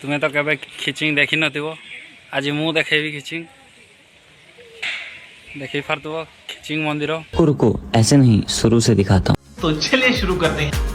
तुम्हें तो केबे खिचिंग देखी नथिबो आज मु देखेबी खिचिंग देखी पारथबो खिचिंग मंदिर। रुको ऐसे नहीं, शुरू से दिखाता हूँ। तो चलिए शुरू करते हैं।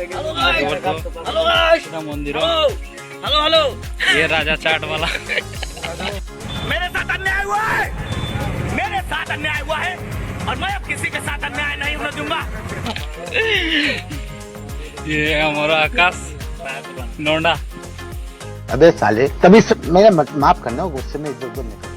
हेलो गाइस, मंदिर। हेलो हेलो, ये राजा चाट वाला। मेरे साथ अन्याय हुआ है, मेरे साथ अन्याय हुआ है और मैं अब किसी के साथ अन्याय नहीं होने दूंगा। ये हमारा आकाश नोंडा। अबे साले तभी मेरा माफ करना, गुस्से में इधर उधर निकल